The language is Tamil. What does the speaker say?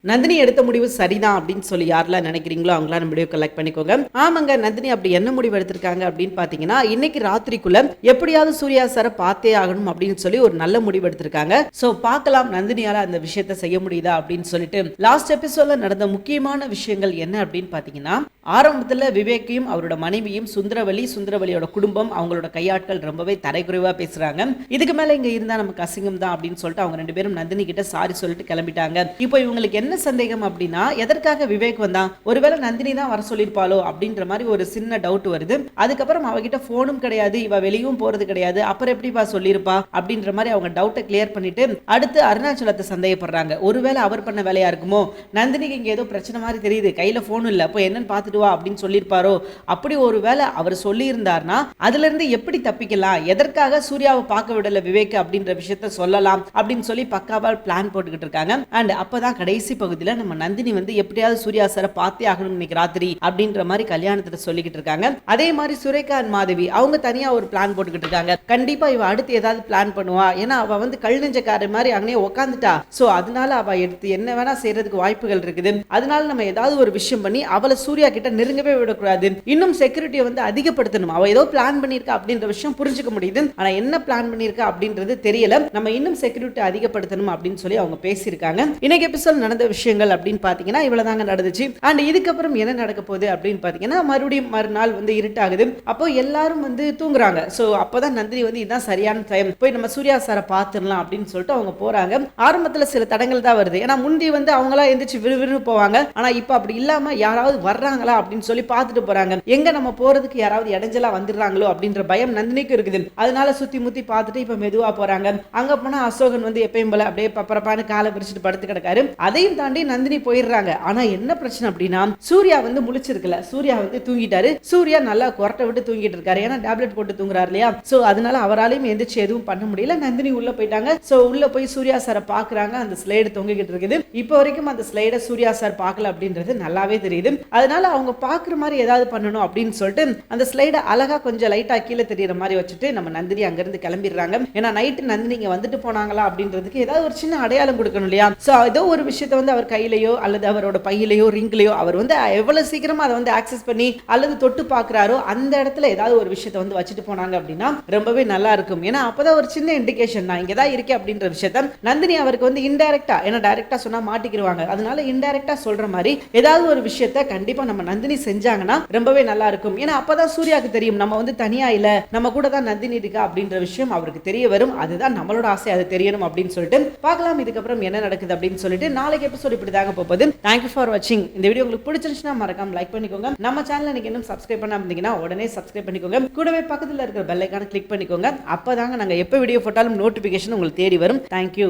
நந்தினி எடுத்த முடிவு சரிதான் அப்படின்னு சொல்லி யாரெல்லாம் நினைக்கிறீங்களோ அவங்களாம் நம்ம வீடியோ கலெக்ட் பண்ணிக்கோங்க. ஆமாங்க, நந்தினி அப்படி என்ன முடிவு எடுத்திருக்காங்க அப்படின்னு பாத்தீங்கன்னா, இன்னைக்கு ராத்திரிக்குள்ள எப்படியாவது சூர்யா சாரை பார்த்தே ஆகணும் அப்படின்னு சொல்லி ஒரு நல்ல முடிவு எடுத்திருக்காங்க. சோ பார்க்கலாம் நந்தினியால அந்த விஷயத்தை செய்ய முடியுதா அப்படின்னு சொல்லிட்டு. லாஸ்ட் எபிசோட்ல நடந்த முக்கியமான விஷயங்கள் என்ன அப்படின்னு பாத்தீங்கன்னா, ஆரம்பத்துல விவேக்கையும் அவரோட மனைவியும் சுந்தரவலியோட குடும்பம் அவங்களோட கையாட்கள் ரொம்பவே தரைக்குறைவா பேசுறாங்க. இதுக்கு மேல இங்க இருந்தா நமக்கு அசிங்கம் தான் அப்படின்னு சொல்லிட்டு அவங்க ரெண்டு பேரும் நந்தினி கிட்ட சாரி சொல்லிட்டு கிளம்பிட்டாங்க. இப்போ இவங்களுக்கு என்ன சந்தேகம் அப்படின்னா, எதற்காக விவேக் வந்தான், ஒருவேளை நந்தினி தான் வர சொல்லிருப்பாளோ அப்படின்ற மாதிரி ஒரு சின்ன டவுட் வருது. அதுக்கப்புறம் அவகிட்ட போனும் கிடையாது, இவ வெளியும் போறது கிடையாது, அப்புறம் எப்படிப்பா சொல்லிருப்பா அப்படின்ற மாதிரி அவங்க டவுட்டை கிளியர் பண்ணிட்டு அடுத்து அருணாச்சலத்தை சந்தேகப்படுறாங்க. ஒருவேளை அவர் பண்ண வேலையா இருக்குமோ, நந்தினிக்கு இங்க ஏதோ பிரச்சனை மாதிரி தெரியுது, கையில போன் இல்ல, அப்போ என்னன்னு பாத்துட்டு வா அப்படின்னு சொல்லிருப்பாரோ. அப்படி ஒருவேளை அவர் சொல்லி இருந்தார்னா அதுல இருந்து எப்படி தப்பிக்கலாம், எதற்காக சூர்யாவை பார்க்க விடல விவேக் அப்படின்ற விஷயத்த சொல்லலாம் அப்படின்னு சொல்லி பக்காவா பிளான் போட்டுக்கிட்டு இருக்காங்க. அண்ட் அப்பதான் கடைசி பகுதியில நம்ம நந்தினி வந்து எப்படியாவது சூர்யா சாரை பார்த்தே ஆகணும் இன்னைக்கு ராத்திரி அப்படின்ற மாதிரி கல்யாணத்துல சொல்லிக்கிட்டு இருக்காங்க. அதே மாதிரி சுரேகா அண்ட் மாதவி அவங்க தனியா ஒரு பிளான் போட்டுக்கிட்டு இருக்காங்க. கண்டிப்பா இவ அடுத்து ஏதாவது பிளான் பண்ணுவா, ஏன்னா அவ வந்து கல் நெஞ்சக்கார மாதிரி அங்கேயே உட்காந்துட்டா. சோ அதனால அவ எடுத்து என்ன வேணா செய்யறதுக்கு வாய்ப்புகள் இருக்குது. அதனால நம்ம ஏதாவது ஒரு விஷயம் பண்ணி அவளை சூர்யா கிட்ட நெருங்கவே விடக்கூடாது, இன்னும் செக்யூரிட்டியை வந்து அதிகப்படுத்தணும். அவ ஏதோ பிளான் பண்ணிருக்கா அப்படின்ற விஷயம் புரிஞ்சுக்க முடியுது, ஆனா என்ன பிளான் பண்ணிருக்கா அப்படின்றது தெரியல. நம்ம இன்னும் செக்யூரிட்டி அதிகப்படுத்தணும் அப்படின்னு சொல்லி அவங்க பேசியிருக்காங்க. இன்னைக்கு எபிசோட் நடந்த விஷயங்கள் அப்படின்னு பாத்தீங்கன்னா இவ்வளவுதாங்க நடந்துச்சு. அண்ட் இதுக்கப்புறம் என்ன நடக்க போகுது அப்படின்னு பாத்தீங்கன்னா, மறுபடியும் மறுநாள் வந்து இருட்டாகுது. அப்போ எல்லாரும் வந்து தூங்குறாங்க. சோ அப்பதான் நந்தினி வந்து இதுதான் சரியான டைம், போய் நம்ம சூர்யா சாரை பாத்துடலாம் அப்படின்னு சொல்லிட்டு அவங்க போறாங்க. ஆரம்பத்துல சில தடங்கள் தான் வருது, ஏன்னா முந்தி வந்து அவங்களா எந்திரிச்சு விறுவிறு போவாங்க. ஆனா இப்ப அப்படி இல்லாம யாராவது வர்றாங்களா அப்படின்னு சொல்லி பார்த்துட்டு போறாங்க. எங்க நம்ம போறதுக்கு யாராவது இடைஞ்சலா வந்துடுறாங்களோ அப்படின்ற பயம் நந்தினிக்கு இருக்குது. அதனால சுத்தி முத்தி பார்த்துட்டு இப்ப மெதுவா போறாங்க. அங்க போனா அசோகன் வந்து எப்பயும் போல அப்படியே பப்பரப்பான்னு காலை விரிச்சிட்டு படுத்து கிடக்காரு. அதையும் தாண்டி நந்தினி போயிடுறாங்க. ஆனா என்ன பிரச்சனை அப்படின்னா, சூர்யா வந்து முழிச்சிருக்கல, சூர்யா வந்து தூங்கிட்டாரு. சூர்யா நல்லா கொரட்டை விட்டு தூங்கிட்டு இருக்காரு, ஏன்னா டேப்லெட் போட்டு தூங்குறாரு இல்லையா. சோ அதனால அவராலையும் எந்திரிச்சு எதுவும் பண்ண முடியல. நந்தினி உள்ள போயிட்டாங்க. சோ உள்ள போய் சூர்யா சாரை பாக்குறாங்க. அந்த ஸ்லைடு தொங்கிக்கிட்டு இருக்குது. இப்போ வரைக்கும் அந்த ஸ்லைடை சூர்யா சார் பார்க்கல அப்படின்றது நல்லாவே தெரியுது. அதனால அவங்க பாக்குற மாதிரி ஏதாவது பண்ணணும் அப்படின்னு சொல்லிட்டு அந்த ஸ்லைடை அழகா கொஞ்சம் லைட்டா கீழே தெரியற மாதிரி வச்சுட்டு நம்ம நந்தினி அங்கிருந்து கிளம்பிடுறாங்க. ஏன்னா நைட்டு நந்தினி இங்க வந்துட்டு போனாங்களா அப்படின்றதுக்கு ஏதாவது ஒரு சின்ன அடையாளம் கொடுக்கணும் இல்லையா. சோ ஏதோ ஒரு விஷயத்தை வந்து அவர் கையிலையோ அல்லது அவரோட பையிலையோ ரிங்லையோ அவர் வந்து எவ்வளவு சீக்கிரமா அதை வந்து ஆக்சஸ் பண்ணி அல்லது தொட்டு பார்க்கறாரோ அந்த இடத்துல ஏதாவது ஒரு விஷயத்தை வந்து வச்சுட்டு போனாங்க அப்படின்னா ரொம்பவே நல்லா இருக்கும். ஏன்னா அப்பதான் ஒரு சின்ன இண்டிகேஷன் நான் இங்கதான் இருக்கேன் அப்படின்ற விஷயத்த நந்தினி அவருக்கு வந்து இன்டைரக்டா, ஏன்னா டைரக்டா சொன்னா மாட்டிக்கிடுவாங்க, அதனால இன்டைரக்டா சொல்ற மாதிரி ஏதாவது ஒரு விஷயத்த கண்டிப்பா நம்ம நந்தினி செஞ்சாங்கன்னா ரொம்பவே நல்லா இருக்கும். ஏன்னா அப்பதான் சூர்யாவுக்கு தெரியும் நம்ம வந்து தனியா இல்ல, நம்ம கூட தான் நந்தினி இருக்கா அப்படின்ற விஷயம் அவருக்கு தெரிய வரும். அதுதான் நம்மளோட ஆசை, அது தெரியணும் அப்படின்னு சொல்லிட்டு பார்க்கலாம் இதுக்கப்புறம் என்ன நடக்குது அப்படின்னு சொல்லிட்டு. நாளைக்கு எபிசோட் இப்படி தாங்க போகுது. தேங்க்யூ ஃபார் வாட்சிங். இந்த வீடியோ உங்களுக்கு பிடிச்சிருந்துச்சுன்னா மறக்காம லைக் பண்ணிக்கோங்க. நம்ம சேனலை நீங்க இன்னும் சப்ஸ்கிரைப் பண்ணாம இருந்தீங்கன்னா உடனே சப்ஸ்கிரைப் பண்ணிக்கோங்க. கூடவே பக்கத்துல இருக்கிற பெல் ஐகானை கிளிக் பண்ணிக்கோங்க. அப்பதாங்க நாங்க எப்ப வீடியோ போட்டாலும் நோட்டிபிகேஷன் உங்களுக்கு தேடி வரும். தேங்க்யூ.